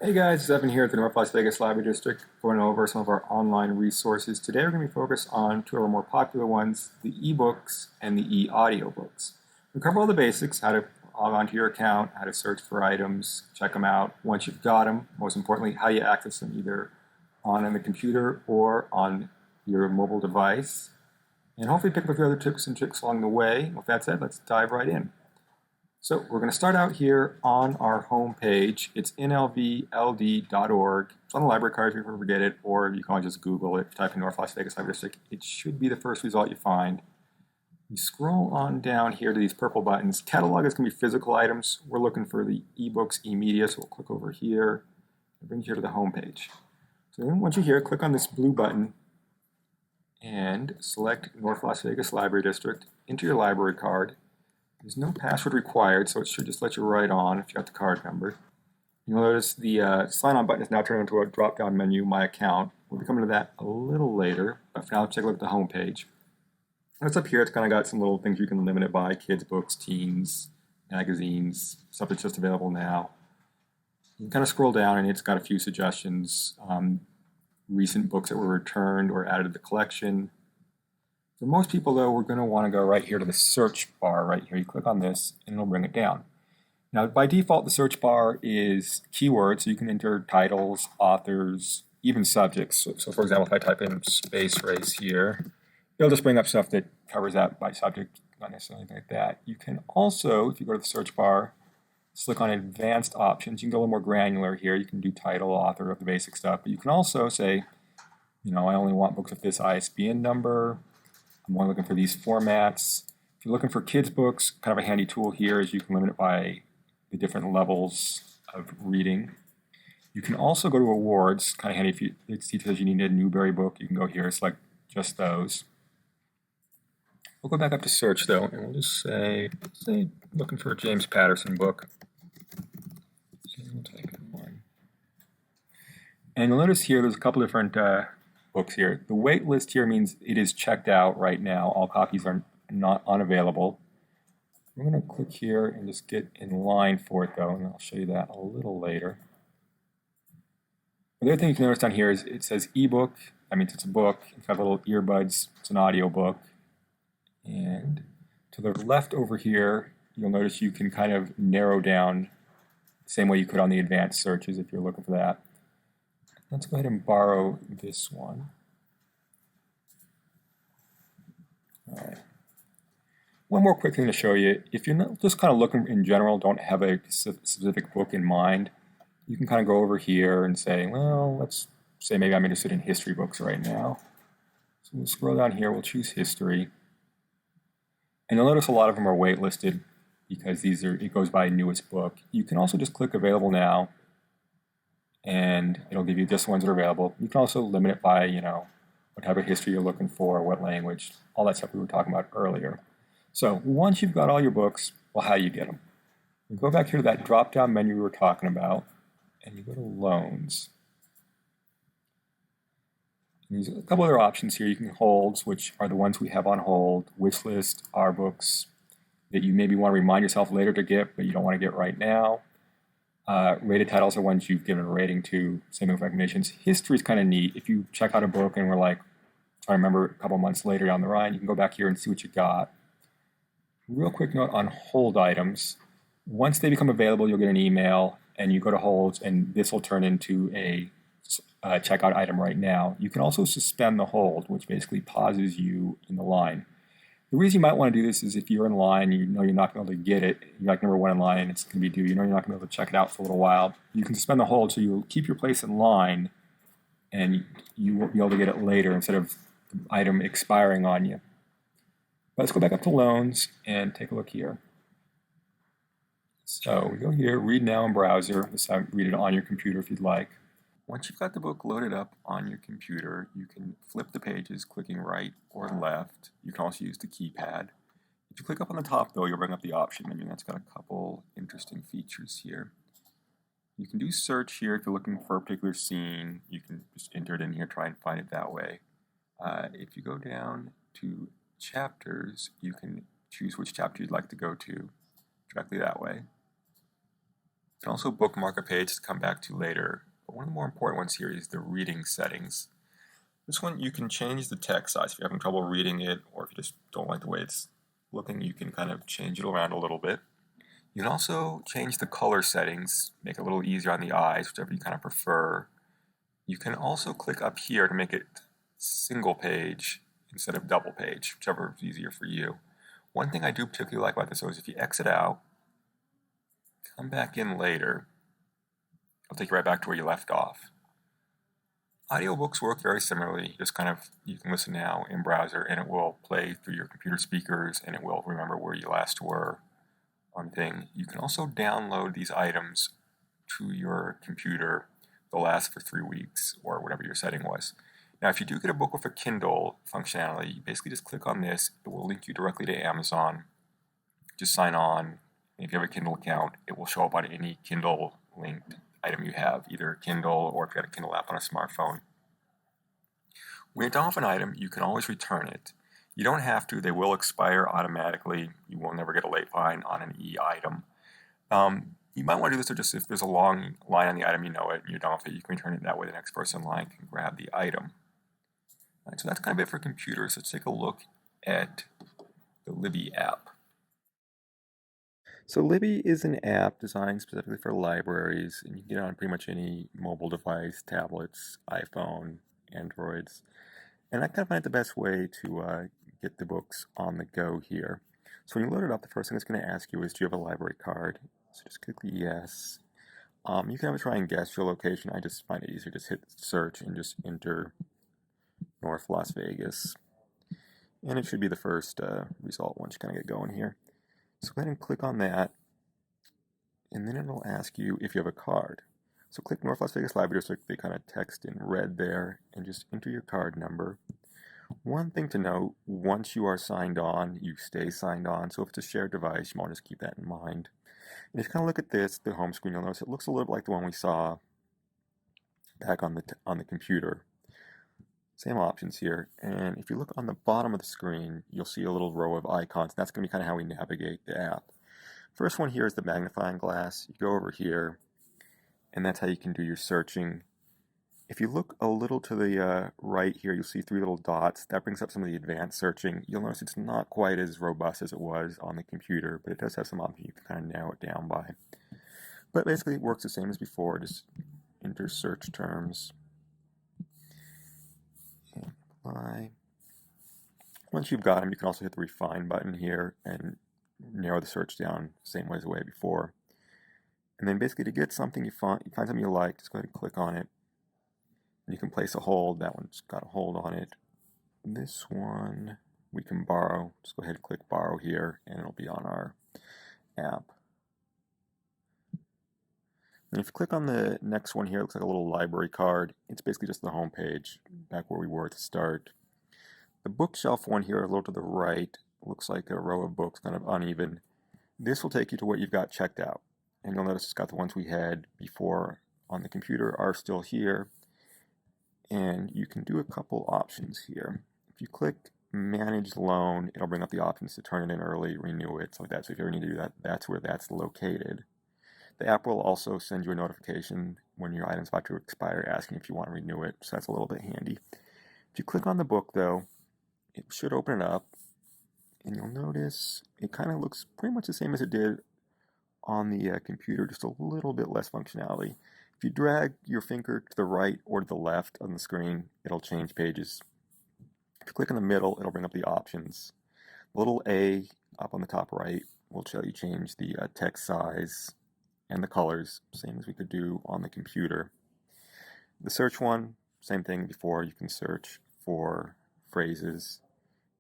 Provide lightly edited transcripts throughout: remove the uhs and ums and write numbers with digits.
Hey guys, it's Evan here at the North Las Vegas Library District going over some of our online resources. Today we're going to be focused on two of our more popular ones, the eBooks and the e-audiobooks. We'll cover all the basics, how to log onto your account, how to search for items, check them out once you've got them, most importantly, how you access them either on the computer or on your mobile device, and hopefully pick up a few other tips and tricks along the way. With that said, let's dive right in. So we're going to start out here on our home page. It's nlvld.org. It's on the library card if you ever forget it, or you can just Google it. Type in North Las Vegas Library District. It should be the first result you find. You scroll on down here to these purple buttons. Catalog is going to be physical items. We're looking for the eBooks, eMedia, so we'll click over here. It brings you to the home page. So then once you're here, click on this blue button and select North Las Vegas Library District. Enter your library card. There's no password required, so it should just let you write on if you got the card number. You'll notice the sign-on button is now turned into a drop-down menu, My Account. We'll be coming to that a little later, but for now, let's take a look at the home page. What's up here, it's kind of got some little things you can limit it by, kids, books, teens, magazines, stuff that's just available now. You can kind of scroll down, and it's got a few suggestions, recent books that were returned or added to the collection. For most people, though, we're going to want to go right here to the search bar right here. You click on this, and it'll bring it down. Now, by default, the search bar is keywords, so you can enter titles, authors, even subjects. So for example, if I type in space race here, it'll just bring up stuff that covers that by subject, not necessarily anything like that. You can also, if you go to the search bar, click on advanced options. You can go a little more granular here. You can do title, author of the basic stuff. But you can also say, I only want books with this ISBN number. I'm only looking for these formats. If you're looking for kids' books, kind of a handy tool here is you can limit it by the different levels of reading. You can also go to awards, kind of handy if it says you need a Newbery book, you can go here, select just those. We'll go back up to search though, and we'll just say looking for a James Patterson book. So we'll type in one. And you'll notice here there's a couple different books here. The wait list here means it is checked out right now. All copies are not unavailable. We're going to click here and just get in line for it though, and I'll show you that a little later. The other thing you can notice down here is it says ebook. That means it's a book. It's got little earbuds. It's an audio book. And to the left over here, you'll notice you can kind of narrow down the same way you could on the advanced searches if you're looking for that. Let's go ahead and borrow this one. All right. One more quick thing to show you. If you're not just kind of looking in general, don't have a specific book in mind, you can kind of go over here and say, well, let's say maybe I'm interested in history books right now. So we'll scroll down here, we'll choose history. And you'll notice a lot of them are waitlisted because it goes by newest book. You can also just click available now, and it'll give you just the ones that are available. You can also limit it by, what type of history you're looking for, what language, all that stuff we were talking about earlier. So once you've got all your books, well, how do you get them? You go back here to that drop-down menu we were talking about, and you go to loans. And there's a couple other options here. You can holds, which are the ones we have on hold, wish list, our books that you maybe want to remind yourself later to get, but you don't want to get right now. Rated titles are ones you've given a rating to, same with recommendations. History is kind of neat. If you check out a book and we're like, trying to remember a couple months later down the line, you can go back here and see what you got. Real quick note on hold items. Once they become available, you'll get an email and you go to holds, and this will turn into a checkout item right now. You can also suspend the hold, which basically pauses you in the line. The reason you might want to do this is if you're in line, you know you're not going to be able to get it, you're like number one in line, and it's going to be due, you know you're not going to be able to check it out for a little while. You can suspend the hold so you'll keep your place in line and you won't be able to get it later instead of the item expiring on you. Let's go back up to loans and take a look here. So we go here, read now in browser. This time read it on your computer if you'd like. Once you've got the book loaded up on your computer, you can flip the pages clicking right or left. You can also use the keypad. If you click up on the top though, you'll bring up the option menu. That's got a couple interesting features here. You can do search here if you're looking for a particular scene. You can just enter it in here, try and find it that way. If you go down to chapters, you can choose which chapter you'd like to go to directly that way. You can also bookmark a page to come back to later, but one of the more important ones here is the reading settings. This one you can change the text size if you're having trouble reading it, or if you just don't like the way it's looking, you can kind of change it around a little bit. You can also change the color settings, make it a little easier on the eyes, whichever you kind of prefer. You can also click up here to make it single page instead of double page, whichever is easier for you. One thing I do particularly like about this though is if you exit out, come back in later, it'll take you right back to where you left off. Audiobooks work very similarly. Just kind of, you can listen now in browser and it will play through your computer speakers and it will remember where you last were on thing. You can also download these items to your computer. They'll last for 3 weeks or whatever your setting was. Now, if you do get a book with a Kindle functionality, you basically just click on this. It will link you directly to Amazon. Just sign on. And if you have a Kindle account, it will show up on any Kindle linked item you have, either a Kindle or if you got a Kindle app on a smartphone. When you're done with an item, you can always return it. You don't have to. They will expire automatically. You will never get a late fine on an e-item. You might want to do this just if there's a long line on the item, you know it, and you're done with it, you can return it that way. The next person in line can grab the item. All right, so that's kind of it for computers. Let's take a look at the Libby app. So Libby is an app designed specifically for libraries, and you can get it on pretty much any mobile device, tablets, iPhone, Androids. And I kind of find it the best way to get the books on the go here. So when you load it up, the first thing it's going to ask you is, do you have a library card? So just click yes. You can have a try and guess your location. I just find it easier. Just hit search and just enter North Las Vegas. And it should be the first result once you kind of get going here. So go ahead and click on that. And then it'll ask you if you have a card. So click North Las Vegas Library District. They kind of text in red there. And just enter your card number. One thing to note, once you are signed on, you stay signed on. So if it's a shared device, you want to just keep that in mind. And if you kind of look at this, the home screen, you'll notice it looks a little bit like the one we saw back on the computer. Same options here. And if you look on the bottom of the screen, you'll see a little row of icons. That's going to be kind of how we navigate the app. First one here is the magnifying glass. You go over here, and that's how you can do your searching. If you look a little to the right here, you'll see 3 little dots. That brings up some of the advanced searching. You'll notice it's not quite as robust as it was on the computer, but it does have some options you can kind of narrow it down by. But basically, it works the same as before. Just enter search terms and apply. Once you've got them, you can also hit the refine button here and narrow the search down the same way as the way before. And then basically to get something you find something you like, just go ahead and click on it. And you can place a hold. That one's got a hold on it. This one we can borrow. Just go ahead and click borrow here and it'll be on our app. And if you click on the next one here, it looks like a little library card. It's basically just the home page, back where we were at the start. The bookshelf one here, a little to the right, looks like a row of books, kind of uneven. This will take you to what you've got checked out. And you'll notice it's got the ones we had before on the computer are still here. And you can do a couple options here. If you click manage loan, it'll bring up the options to turn it in early, renew it, so like that. So if you ever need to do that, that's where that's located. The app will also send you a notification when your item's about to expire, asking if you want to renew it. So that's a little bit handy. If you click on the book, though, it should open it up, and you'll notice it kind of looks pretty much the same as it did on the computer, just a little bit less functionality. If you drag your finger to the right or to the left on the screen, it'll change pages. If you click in the middle, it'll bring up the options. The little A up on the top right will show you change the text size and the colors, same as we could do on the computer. The search one, same thing before. You can search for phrases.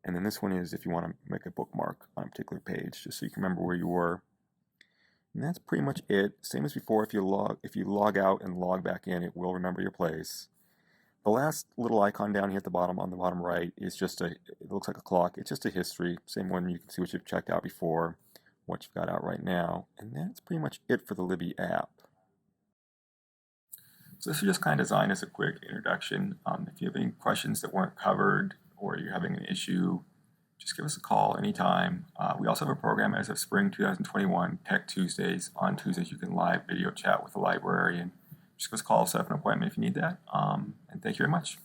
And then this one is if you want to make a bookmark on a particular page, just so you can remember where you were. And that's pretty much it. Same as before, if you log out and log back in, it will remember your place. The last little icon down here at the bottom, on the bottom right, is just it looks like a clock. It's just a history. Same one, you can see what you've checked out before, what you've got out right now. And that's pretty much it for the Libby app. So this is just kind of designed as a quick introduction. If you have any questions that weren't covered or you're having an issue, just give us a call anytime. We also have a program as of spring 2021, Tech Tuesdays. On Tuesdays, you can live video chat with the librarian. Just give us a call, set up an appointment if you need that. And thank you very much.